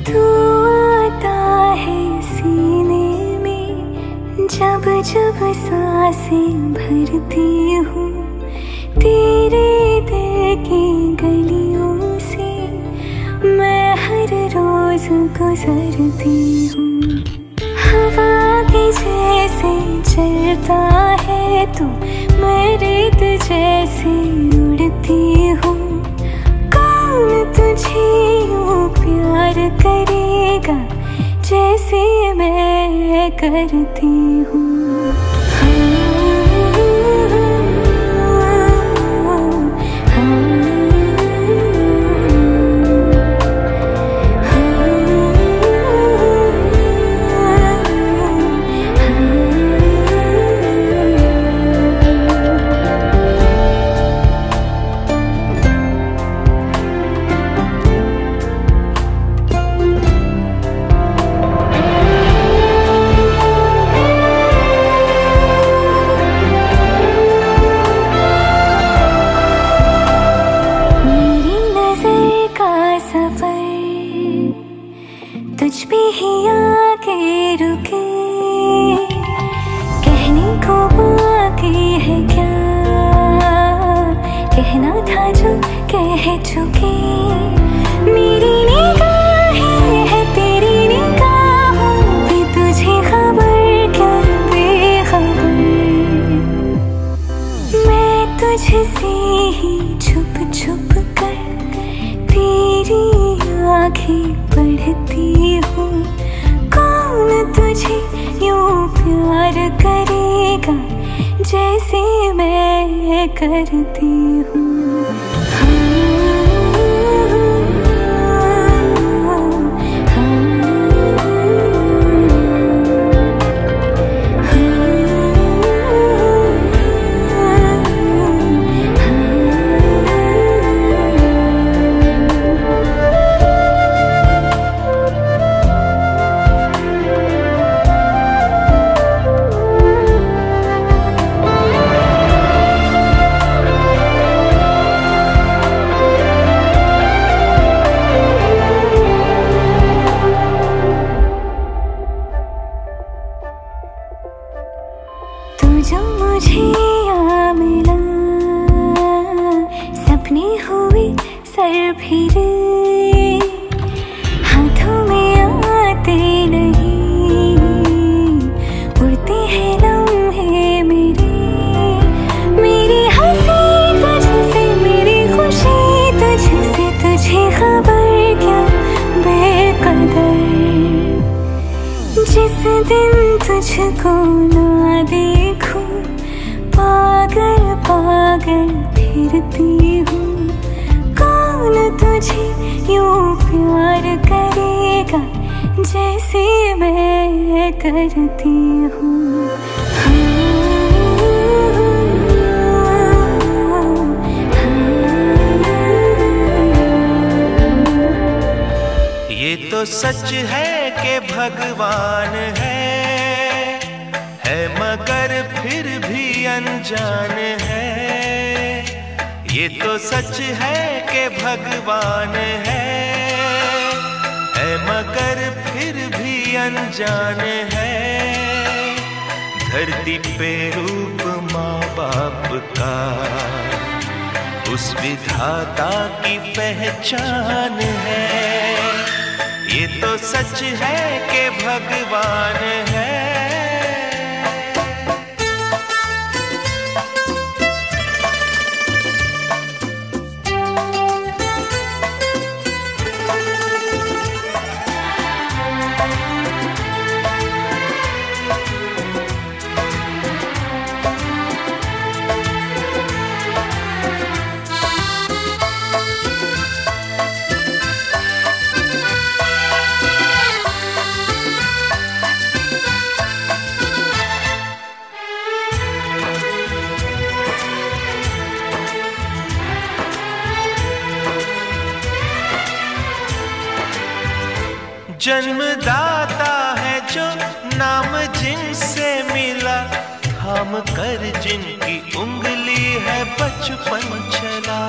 तू आता है सीने में, जब जब सांसें भरती हूँ, तेरे दिल की गलियों से मैं हर रोज गुजरती हूँ। हवा के जैसे चलता है तू, मैं रेत जैसे उड़ती हूँ। कौन तुझे यूँ प्यार करेगा जैसे मैं करती हूँ। तुझ पे ही आके रुके, कहने को बाकी है क्या, कहना था जो कह चुके। मेरी निगाहें है तेरी निगाहों पे, तुझे खबर क्या बेखबर। मैं तुझसे ही छुप छुप कर तेरी आँखें पढ़ती हूँ। कौन तुझे यूँ प्यार करेगा जैसे मैं करती हूँ। जो मुझे यहाँ मिला, सपने हुए सर फिरे, हाथों में आते नहीं, उड़ते हैं लम्हे मेरे। मेरी हंसी तुझसे, मेरी खुशी तुझसे, तुझे खबर क्या बेकदर। जिस दिन तुझको ना देखूं, पागल पागल फिरती हूँ। कौन तुझे यूँ प्यार करेगा जैसे मैं करती हूँ। ये तो सच है कि भगवान है मगर फिर भी अनजान है। ये तो सच है कि भगवान है मगर फिर भी अनजान है। धरती पे रूप माँ बाप का उस विधाता की पहचान है। ये तो सच है कि भगवान है। जन्मदाता है जो नाम जिनसे मिला, थाम कर जिनकी उंगली है बचपन चला।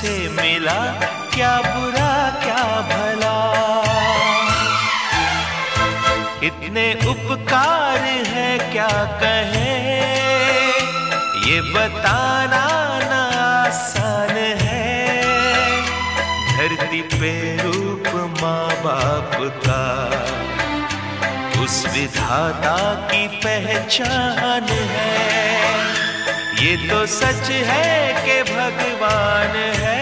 से मिला, क्या बुरा क्या भला। इतने उपकार है क्या कहें, ये बताना ना आसान है। धरती पे रूप माँ बाप का उस विधाता की पहचान है। ये तो सच है कि भगवान है।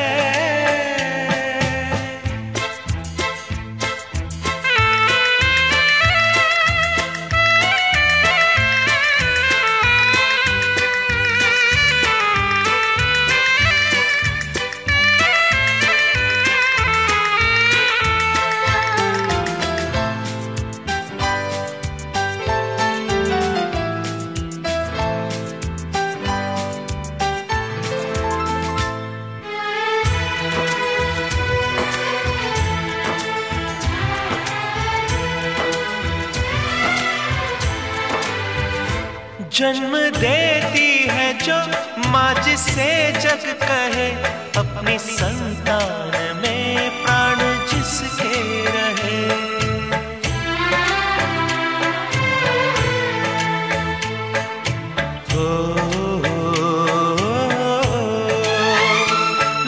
जन्म देती है जो माँ जिसे जग कहे, अपनी संतान में प्राण जिसके रहे।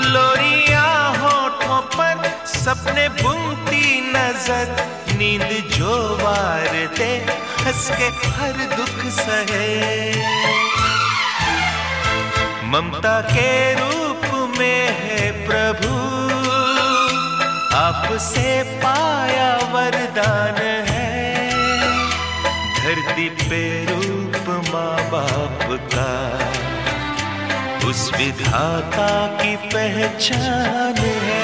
लोरियां होठों पर सपने बुनती नजर, नींद जो वार दे हंस के हर दुख सहे। ममता के रूप में है प्रभु, आपसे पाया वरदान है। धरती पे रूप माँ बाप का उस विधाता की पहचान है।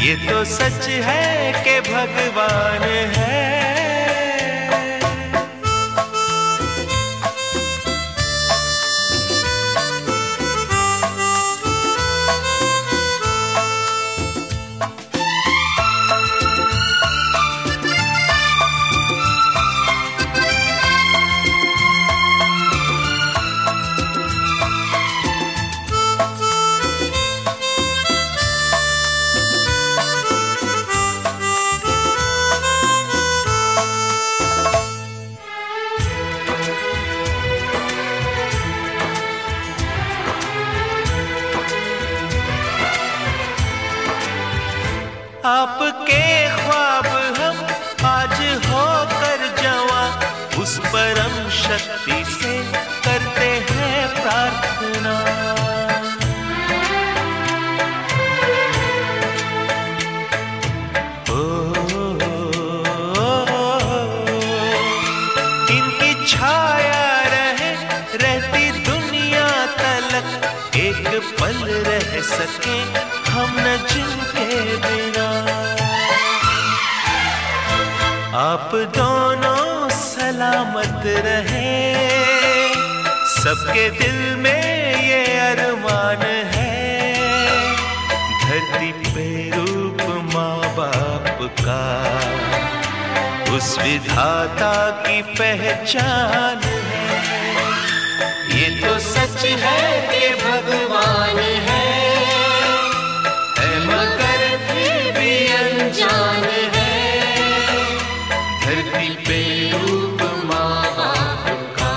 ये तो सच है कि भगवान है। आपके ख्वाब हम आज होकर जवां, उस परम शक्ति से करते हैं प्रार्थना। इनकी छाया रहे रहती दुनिया तलक, एक पल रह सके हम न जिनके बिना। आप दोनों सलामत रहे, सबके दिल में ये अरमान है। धरती पे रूप माँ बाप का उस विधाता की पहचान है। ये तो सच है कि भगवान है, मगर फिर भी अनजान है। धरती पे रूप माँ बाप का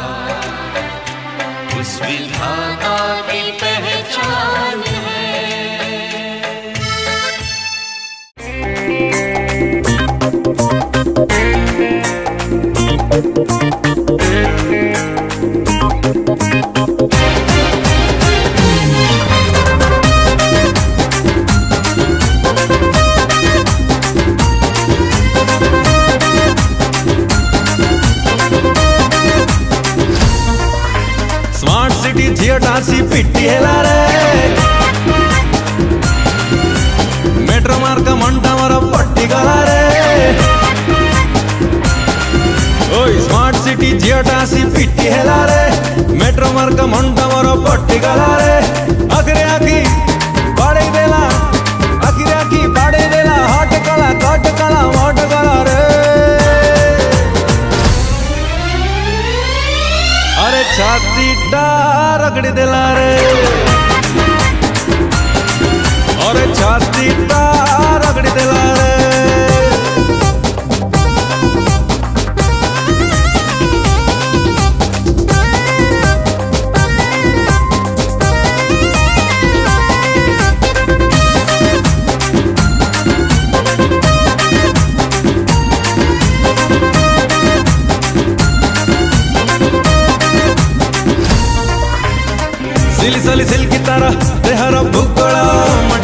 उस विधाता की पहचान है। सी पिट्टी हेला रे मेट्रो मार्ग मंटा मर पट्टी गला रे। ओई स्मार्ट सिटी जियोटा सी पिट्टी हेला रे मेट्रो मार्ग मंटा मर पट्टी गला रे। आखिरे आखी बाड़े देला आखिरे आखी बाड़े देला हट कला कट कला मट कला रे। अरे छाती रगड़ी देला रे।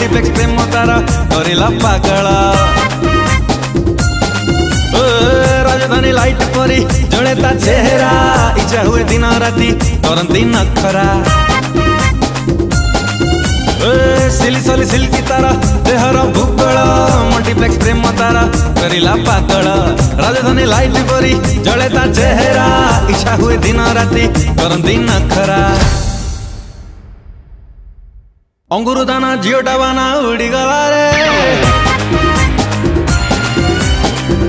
मल्टीप्लेक्स प्रेम तार करिला पागल राजधानी लाइट परी जड़े ता चेहरा इच्छा हुए दिन राति करती नखरा सिली सली सिल्की तार देहर भूगोल मल्टीप्लेक्स प्रेम तार करिला पागल राजधानी लाइट परी जड़े ता चेहरा इच्छा हुए दिन राति करती नखरा अंगुर दाना जियो डाबाना उड़ी गला रे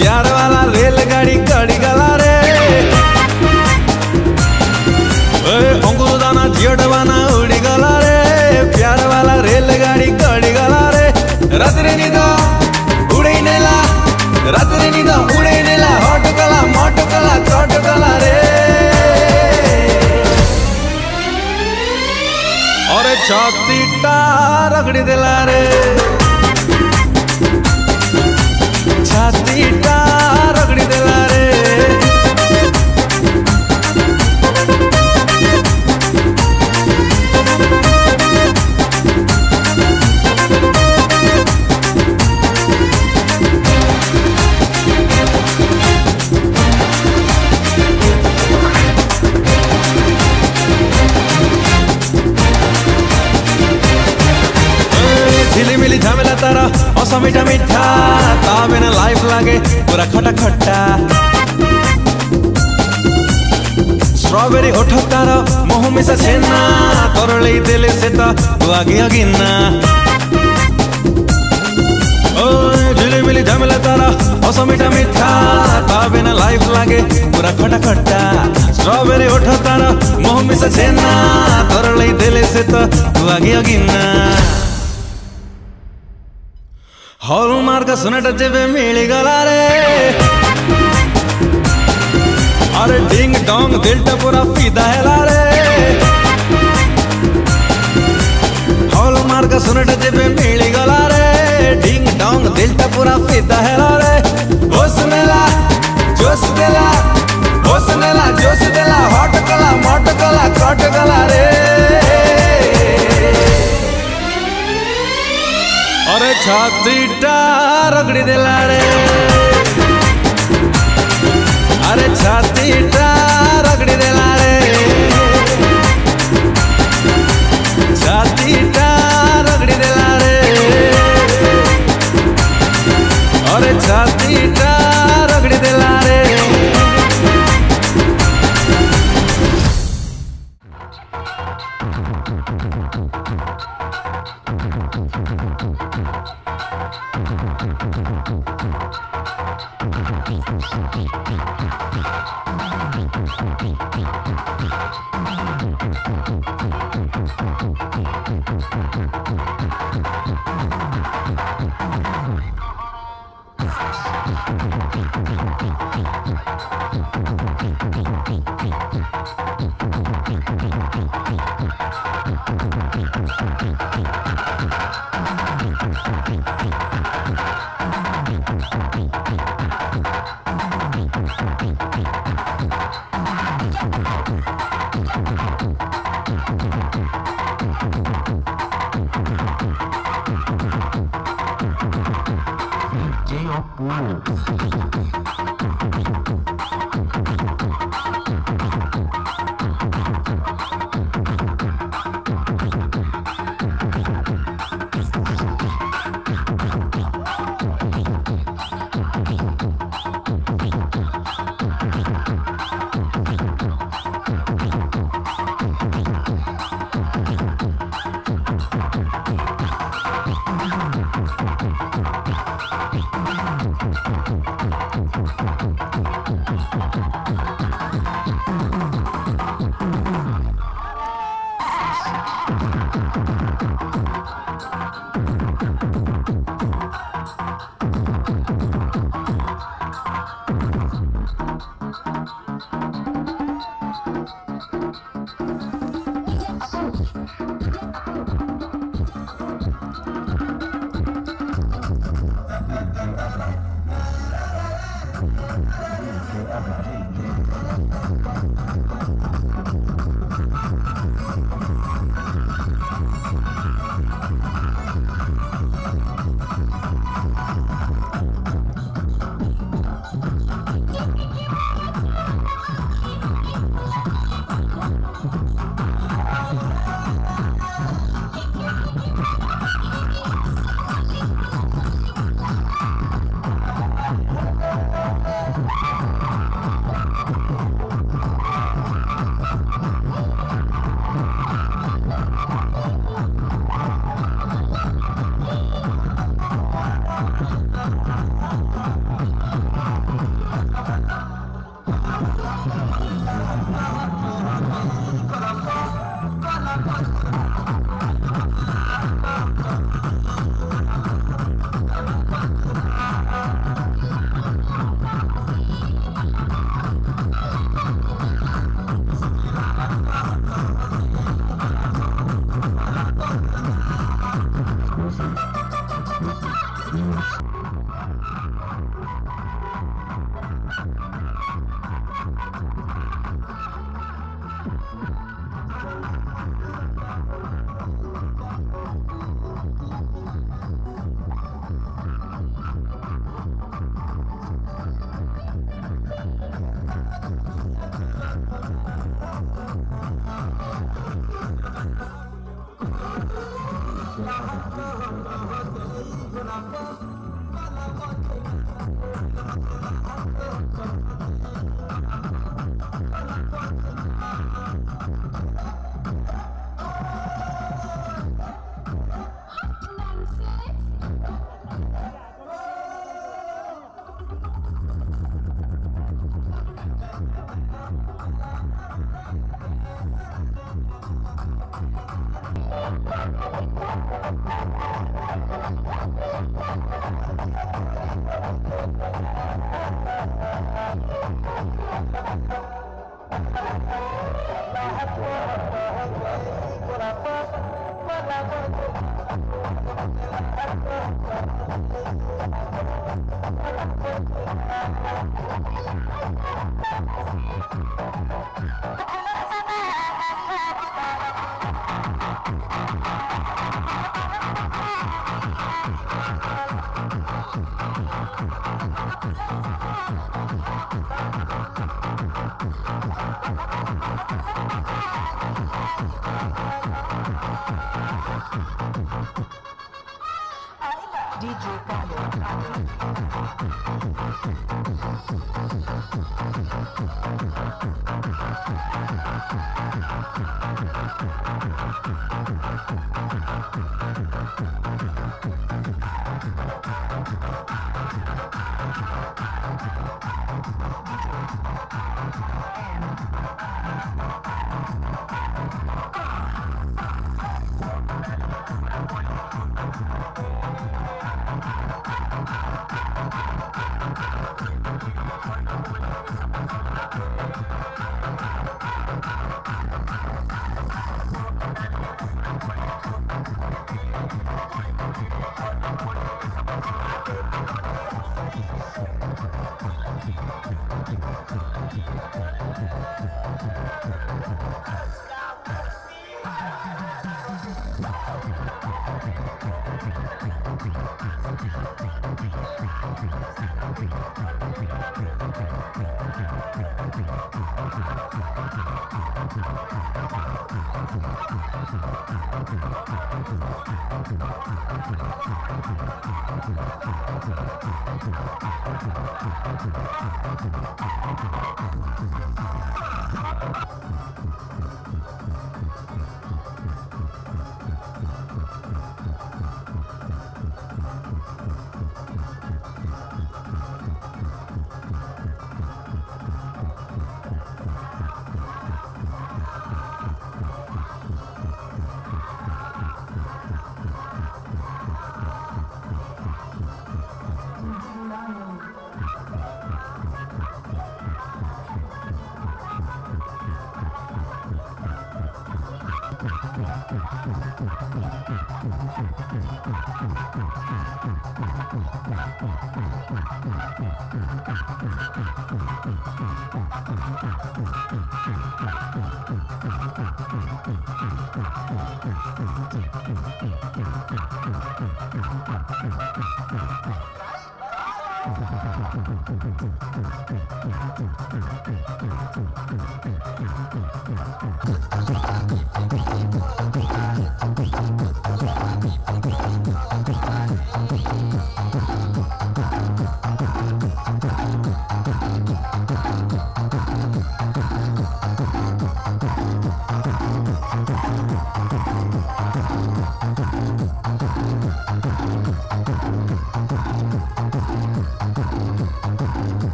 प्यार वाला रेलगाड़ी गड़ी गला रे अंगुर दाना जियो डाबाना उड़ी गला रे प्यार वाला रेलगाड़ी गड़ी गला रे रात्रि निदा उड़े नेला रात्रि निदा उड़े नेला हट गला मट गला कट गला रे और छातीटा रगड़ी देला रे छातीटा रगड़ी देला रे झिलिमिली झमेला तारा असो मीठा मीठा ता बिना लाइफ लागे पूरा खटा खट्टा स्ट्रॉबेरी ओठ तार मोह मिसा छेना तरले देले से ता तू आगे अगिना ओ झिलिमिली झमेला तारा असो मीठा मीठा ता बिना लाइफ लागे पूरा खटा खट्टा स्ट्रॉबेरी ओठ तार मोह मिसा छेना तरले देले से ता तू आगे अगिना हॉलमार्क सुनट जेबे मिली गला रे अरे डिंग डोंग दिलटा पूरा फिदा हैला रे हॉलमार्क सुनट जेबे मिली गला रे डिंग डोंग दिलटा पूरा फिदा हैला रे होश नेला जोश देला होश नेला जोश देला हट गला मट गला कट गला रे अरे छातीटा रगड़ी देला रे अरे छातीटा रगड़ी देला रे छातीटा रगड़ी देला रे अरे छातीटा रगड़ी देला रे DJ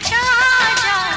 जा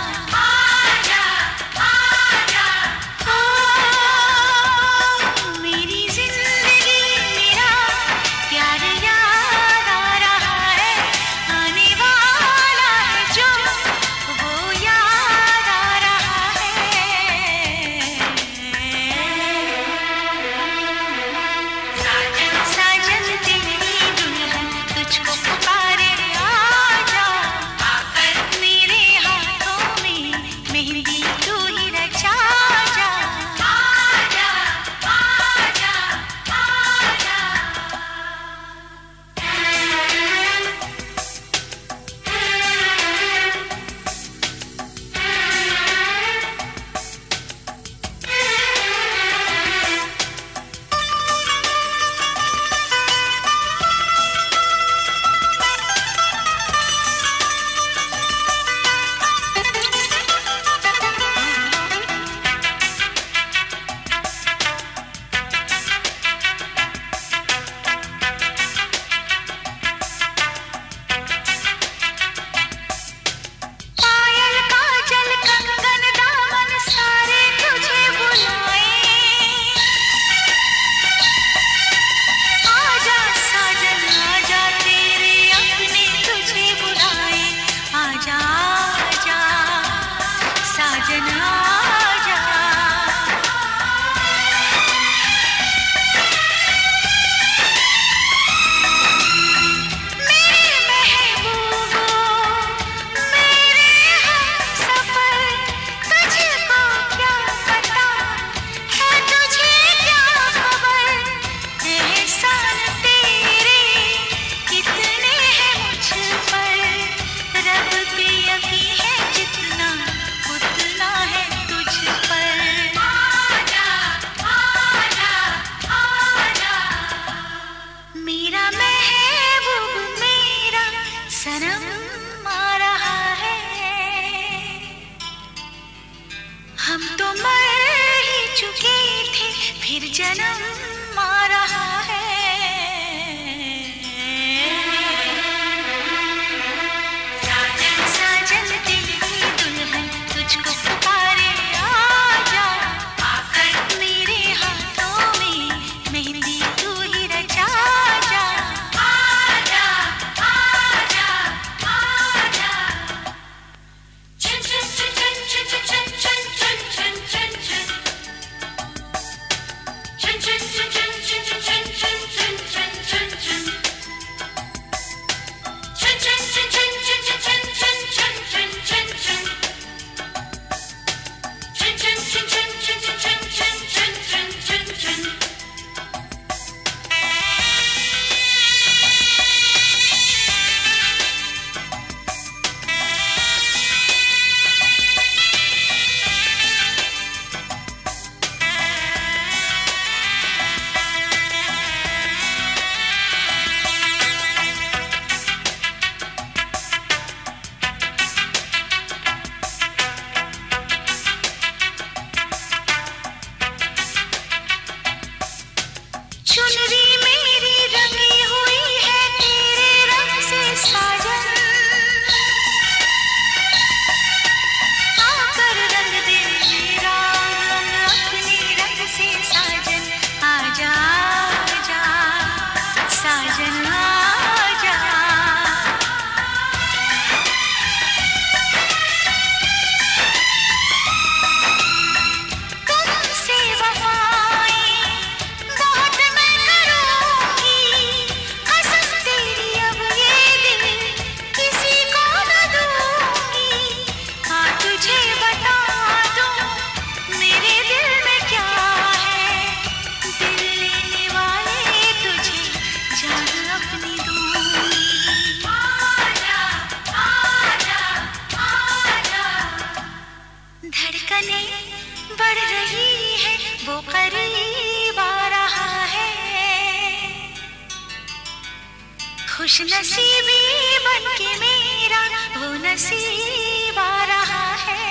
खुश नसीबी बन के मेरा वो नसीब आ रहा है।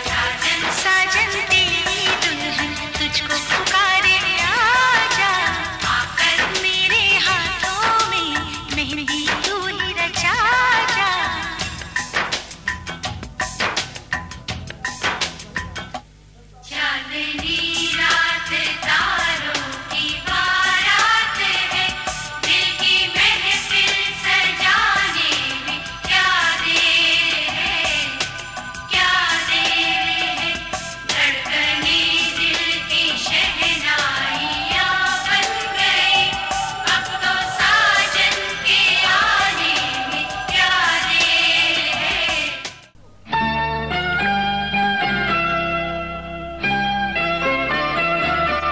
साजन साजन तेरी दुल्हन तुझको पुकारे आजा, आकर मेरे हाथों में मेहंदी तू ही रचा जा। चांदनी रात तारों की बारात है, दिल की महफिल सजाने में क्या देर है, क्या देर है। धड़कने दिल की शहनाइयाँ बन गई, अब तो साजन के आने में क्या देर है।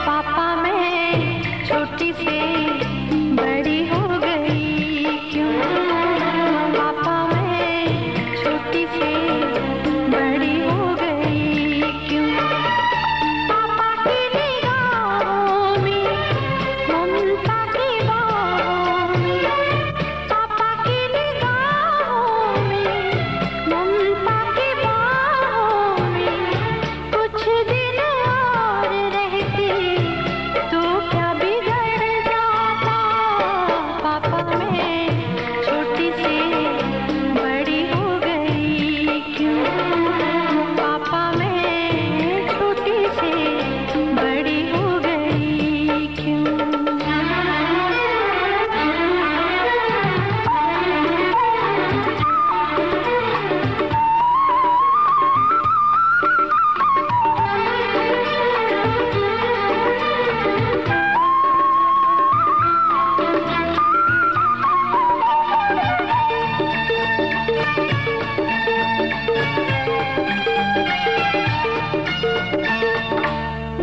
पापा मैं छोटी से बड़ी हो गई क्यों, पापा मैं छोटी से बड़ी हो गई क्यों। पापा की निगाहों में ममता की बाहों में, पापा की निगाहों में ममता की बाहों में, कुछ दिन और रहती तो क्या बिगड़ जाता। पापा मैं छोटी से बड़ी हो गई क्यों, पापा मैं छोटी से बड़ी हो गई क्यों।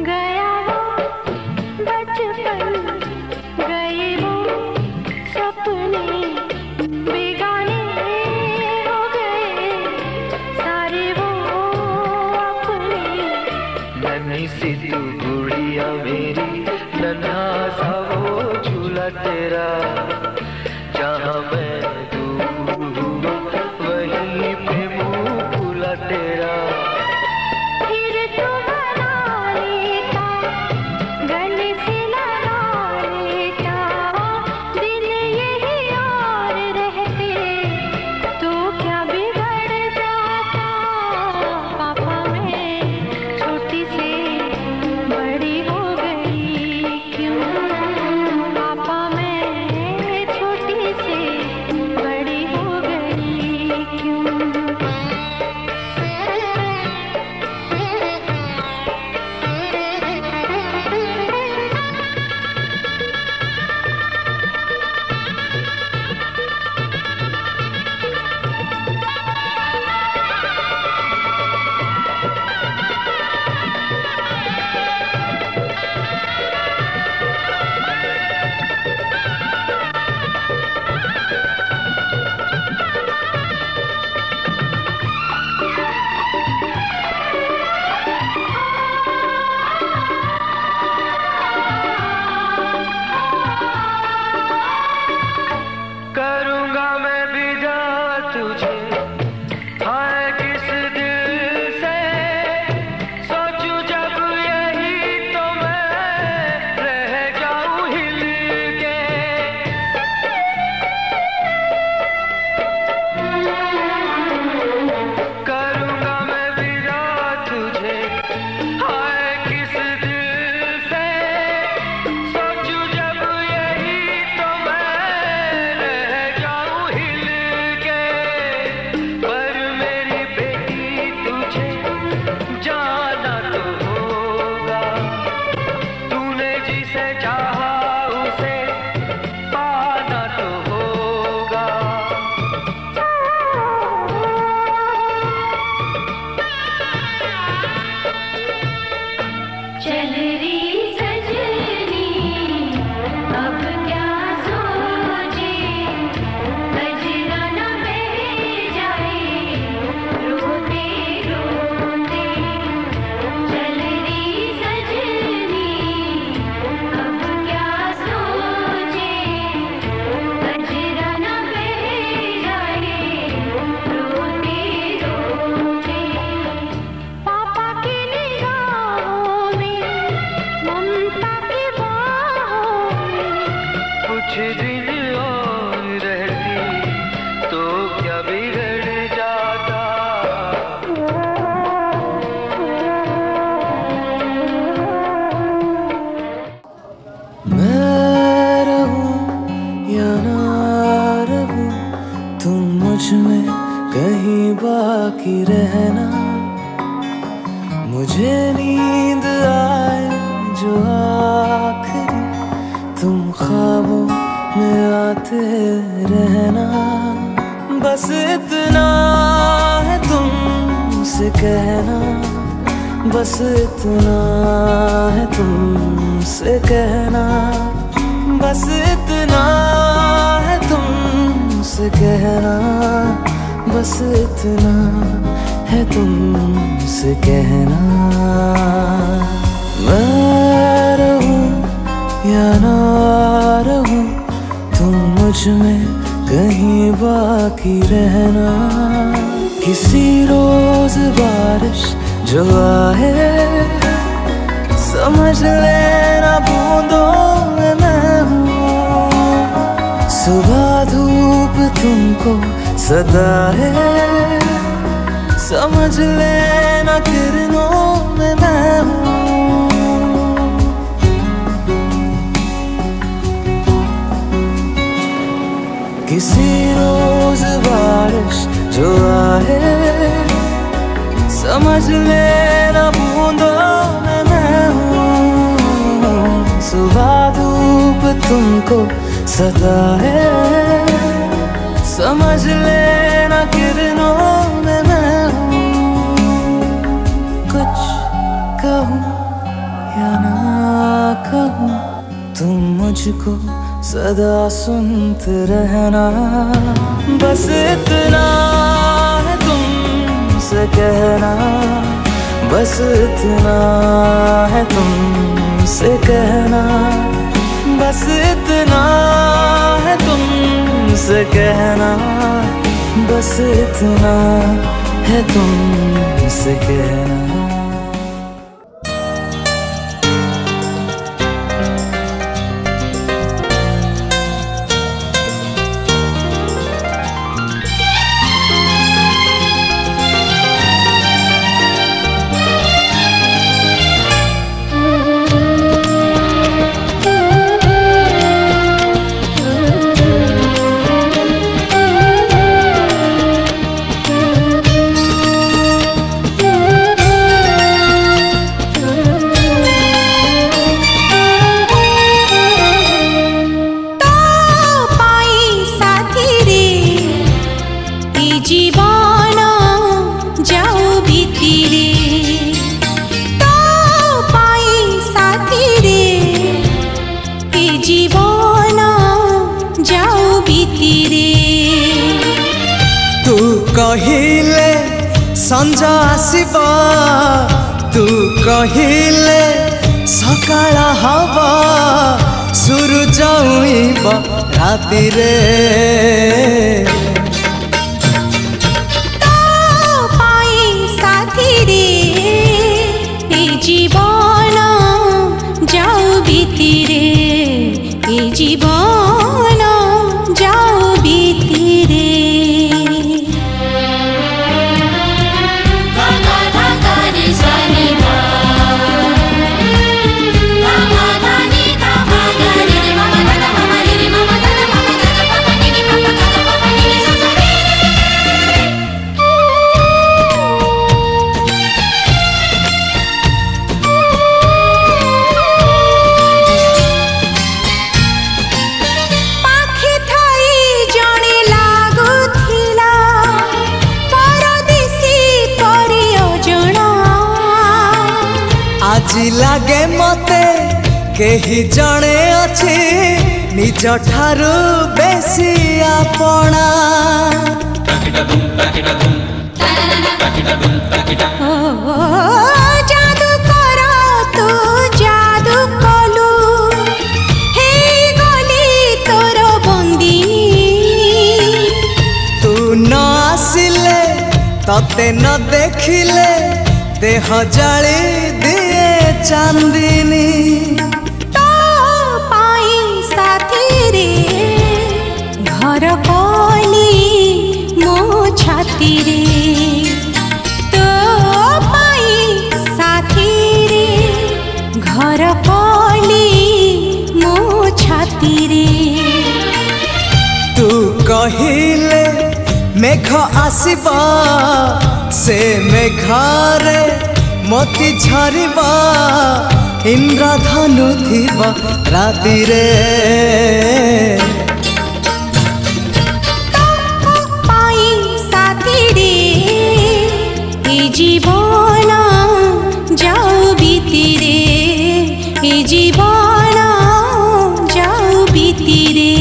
गया वो बचपन, गए वो सपने, बेगाने हो गए सारे वो अपने। नन्ही सी तू गुड़िया मेरी, नन्हा सा वो झूला तेरा, जहाँ मैं दूर हुआ वहीं पे मुँह फूला तेरा। फिर तू बना लेता, गले से लगा लेता, दिन यही और रहते तो क्या बिगड़ जाता। पापा मैं छोटी से बड़ी हो गई क्यों, पापा मैं छोटी से और रहती तो क्या बिगड़ जाता। मैं रहूं या ना रहूं, तुम मुझ में कहीं बाकी रहना। मुझे नींद आए जो आखिरी, तुम ख्वाबों में आते रहना। बस इतना है तुमसे कहना, बस इतना है तुमसे कहना, बस इतना है तुमसे कहना, बस इतना है तुमसे कहना। मैं रहूं या ना रहूं, तुम मुझ में कहीं बाकी रहना। किसी रोज बारिश जो आए, समझ लेना बूंदों में मैं हूँ। सुबह धूप तुमको सदा है, समझ लेना किरणों में मैं हूँ। किसी रोज बारिश जो आए, समझ लेना बूंदों में मैं हूँ। सुबह धूप तुमको सदा है, समझ लेना किरणों में मैं हूँ। कुछ कहूँ या ना कहूँ, तुम मुझको सदा सुनते रहना। बस इतना है तुमसे कहना, बस इतना है तुमसे कहना, बस इतना है तुमसे कहना, बस इतना है तुमसे कहना। जीवन जाऊ भीतिरे, तो पाई साथी रे। ए जीवन जाऊ भीतिरे, तू कहिले संज आसीबा, तू कहिले सकाळ हवा, सूरज उइबा राति रे। जीवन जाऊ भीतिरे, ए जीवन जाऊ भीतिरे। আজি लागे मते केही जणे अछि निज ठारू बेसी आपणा। जादू कर तू जादू कलु, हे गली तोर बंदिनी। तू न आसिले तते न देखिले, देह जाली दिए चांदिनी। तो पाई साथी रे, कहिले मेघ आसीबा से मेघारे मोती झरिबा इंद्रधनु थिबा राति रे पाई साथी रे ए जीवन जाऊ बीती रे ए जीवन जाऊ बीती रे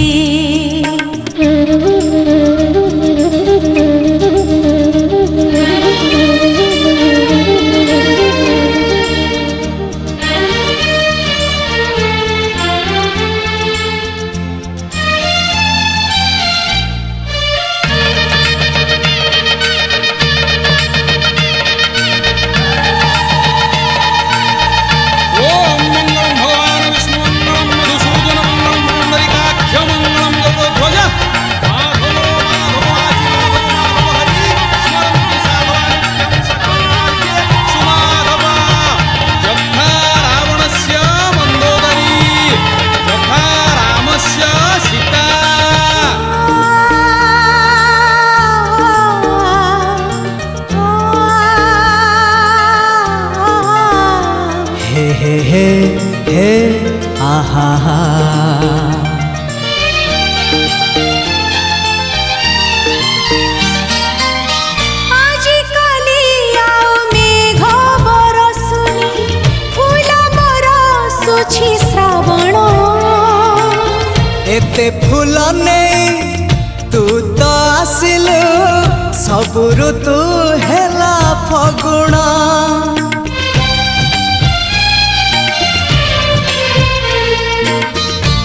एते फूल नहीं तू तो आसिलु सब ऋतु हेला फगुण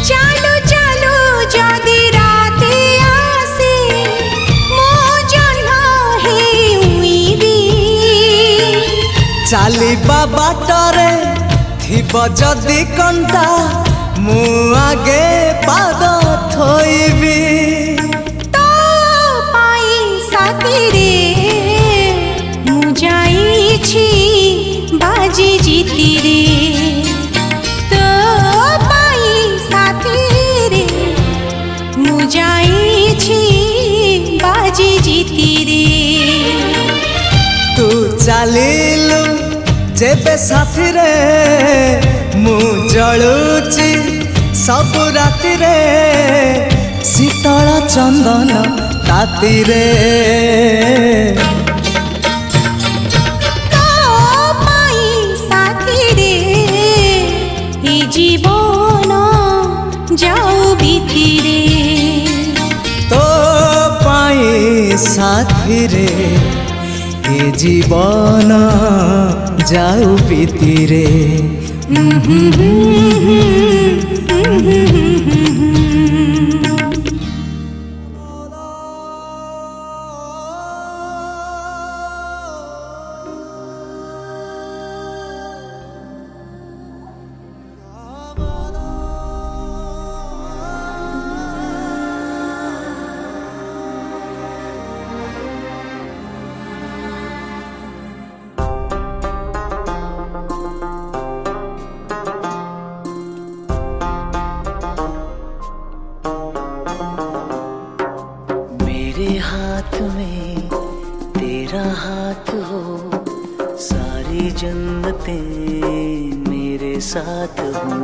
चालू चालू जदि राति आसे मो जन्म हे उइबी चलिबा बाटरे थिब जदि कंटा मु आगे पाद थोइबी तो पाई साथी रे मु जाइछि बाजी जीती रे तो पाई साथी रे मु जाइछि बाजी जीती रे तू चलिलु जेबे साथी रे मु जलुची सब राति रे शीतल चंदन ताती रे तो पाई साथी रे ए जीवन जाऊ बीती रे तो पाई साथी रे ए जीवन जाऊ बीती रे साथ हूँ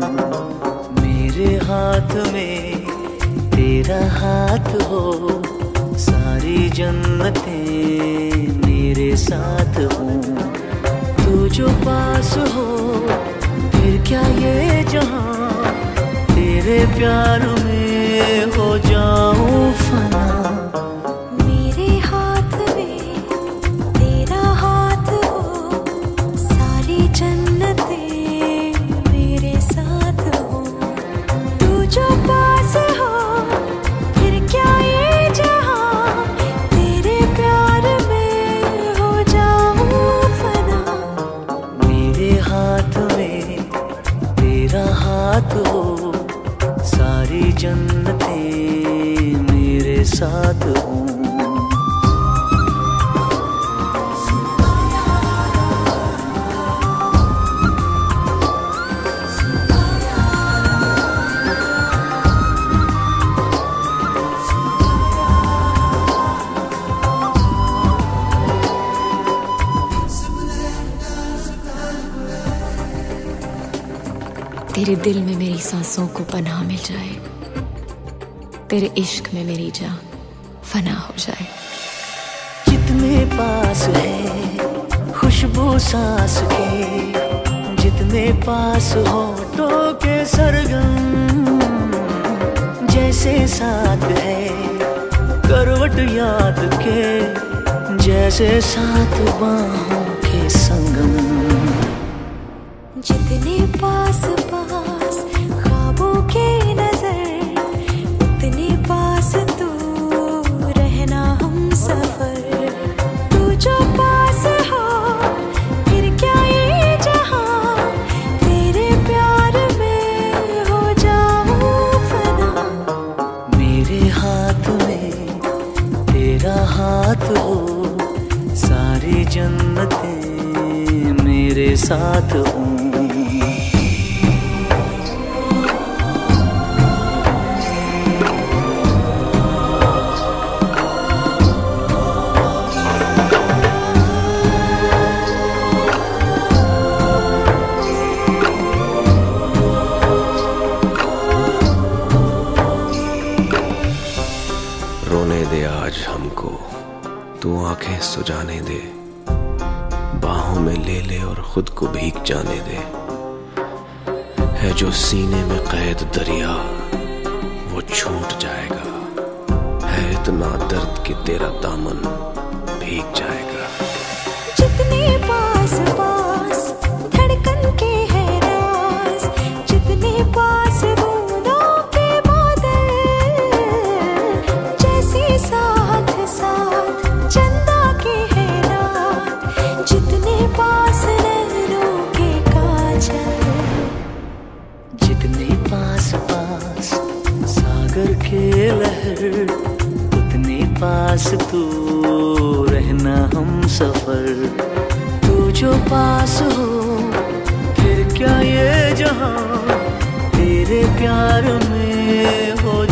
मेरे हाथ में तेरा हाथ हो सारी जन्नतें मेरे साथ हूँ तू जो पास हो फिर क्या ये जहाँ तेरे प्यार में हो जाऊँ फना हो सारी जन्नतें मेरे साथ हूँ तेरे दिल में मेरी सांसों को पनाह मिल जाए, तेरे इश्क में मेरी जान फना हो जाए। जितने पास है खुशबू सांस के, जितने पास होठों के सरगम, जैसे साथ है करवट याद के, जैसे साथ बाहों के संगम। जितने पास पास ख्वाबों के नजर, उतने पास तू रहना हम सफर। तू जो पास हो फिर क्या ये जहां, तेरे प्यार में हो जाऊं फना। मेरे हाथ में तेरा हाथ हो, सारी जन्नतें मेरे साथ हो। रोने दे आज हमको, तू आंखें सुजाने दे, बाहों में ले ले और खुद को भीग जाने दे। है जो सीने में कैद दरिया वो छूट जाएगा, है इतना दर्द कि तेरा दामन भीग जाएगा। जितने पास पास धड़कन के है राज, जितने पास बूंदों के बादल, जैसे साथ साथ चंदा के है रात, जितने पास नैनों के काजल। जितने पास पास सागर के लहर, उतने पास तू रहना हम सफर। तू जो पास हो फिर क्या ये जहां, तेरे प्यार में हो